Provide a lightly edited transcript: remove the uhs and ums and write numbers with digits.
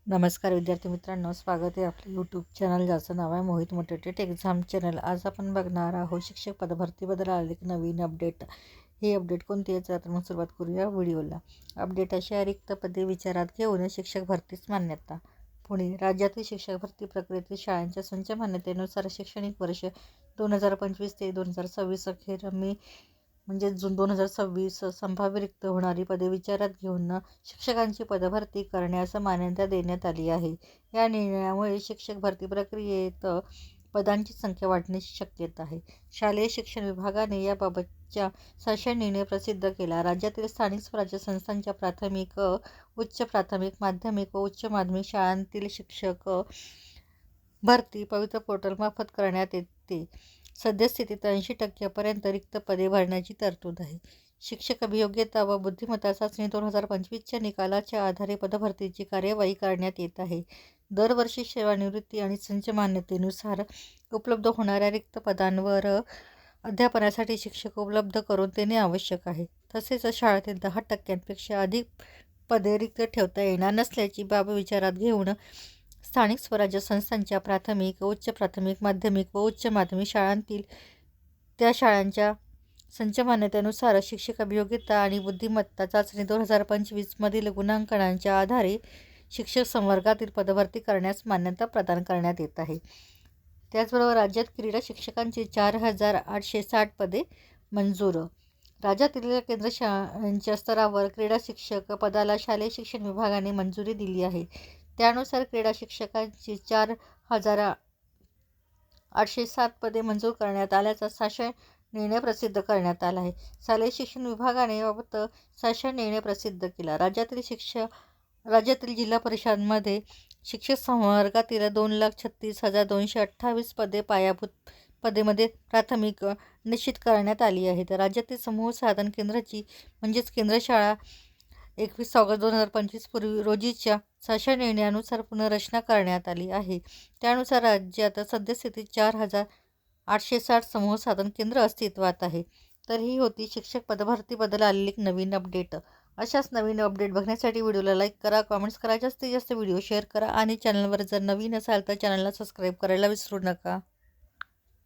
नमस्कार विद्यार्थी मित्रांनो, स्वागत आहे आपल्या यूट्यूब चॅनल ज्याचं नाव आहे मोहित मोटिवेटेड एक्झाम चॅनल। आज आपण बघणार आहोत शिक्षक पदभरतीबद्दल आले एक नवीन अपडेट। हे अपडेट कोणती आहे तर मग सुरुवात करूया व्हिडिओला। अपडेट अशा रिक्त पदे विचारात घेऊन शिक्षक भरतीस मान्यता। पुणे राज्यातील शिक्षक भरती प्रक्रियेतील शाळांच्या संच मान्यतेनुसार शैक्षणिक वर्ष 2025 ते 2026 अखेर मे जून 2026 संभाव्य रिक्त होणारी पदे विचारात घेऊन शिक्षकांची पदभरती करण्यास मान्यता देण्यात आली आहे। या निर्णयामुळे शिक्षक भरती प्रक्रियेत पदांची संख्या वाढण्याची शक्यता आहे। शालेय शिक्षण विभागाने याबाबतचा 600 निर्णय प्रसिद्ध केला। राज्यातील स्थानिक स्वराज्य संस्थांच्या प्राथमिक, उच्च प्राथमिक, माध्यमिक व उच्च माध्यमिक शाळांतील शिक्षक भरती पवित्र पोर्टलमार्फत करण्यात येते। सद्यस्थितीत 80% पर्यंत रिक्त पदे भरण्याची तरतूद आहे। शिक्षक अभियोग्यता व बुद्धिमत्ता चाचणी 2025च्या निकालाच्या आधारे पदभरतीची कार्यवाही करण्यात येत आहे। दरवर्षी सेवानिवृत्ती आणि संच मान्यतेनुसार उपलब्ध होणाऱ्या रिक्त पदांवर अध्यापनासाठी शिक्षक उपलब्ध करून देणे आवश्यक आहे। तसेच शाळेतील 10% अधिक पदे रिक्त ठेवता येणार नसल्याची बाब विचारात घेऊन स्थानिक स्वराज्य संस्थांच्या प्राथमिक, उच्च प्राथमिक, माध्यमिक व उच्च माध्यमिक शाळांतील त्या शाळांच्या संच मान्यतेनुसार शिक्षक अभियोग्यता आणि बुद्धिमत्ता चाचणी 2025 मधील गुणांकनांच्या आधारे शिक्षक संवर्गातील पदभरती करण्यास मान्यता प्रदान करण्यात येत आहे। त्याचबरोबर राज्यात क्रीडा शिक्षकांची 4860 पदे मंजूर। राज्यातील केंद्र शाळांच्या स्तरावर क्रीडा शिक्षक पदाला शालेय शिक्षण विभागाने मंजुरी दिली आहे। त्यानुसार क्रीडा शिक्षकांची 4807 पदे मंजूर करण्यात आल्याचा 600 निर्णय प्रसिद्ध करण्यात आला आहे। शालेय शिक्षण विभागाने याबाबत 600 निर्णय प्रसिद्ध केला। राज्यातील जिल्हा परिषदांमध्ये शिक्षक संवर्गातील 2,36,228 पदे पायाभूत पदेमध्ये प्राथमिक निश्चित करण्यात आली आहेत। राज्यातील समूह साधन केंद्राची केंद्र शाळा 21 ऑगस्ट 2025 रोजीच्या 600 निर्णयानुसार पुनर्रचना करण्यात आली आहे। त्यानुसार राज्यात सद्यस्थितीत 4860 समूह साधन केंद्र अस्तित्वात आहे। तर ही होती शिक्षक पदभरतीबद्दल आलेली एक नवीन अपडेट। अशाच नवीन अपडेट बघण्यासाठी व्हिडिओला लाईक करा, कमेंट्स करा, जास्तीत जास्त व्हिडिओ शेअर करा आणि चॅनलवर जर नवीन असाल तर चॅनलला सबस्क्राईब करायला विसरू नका।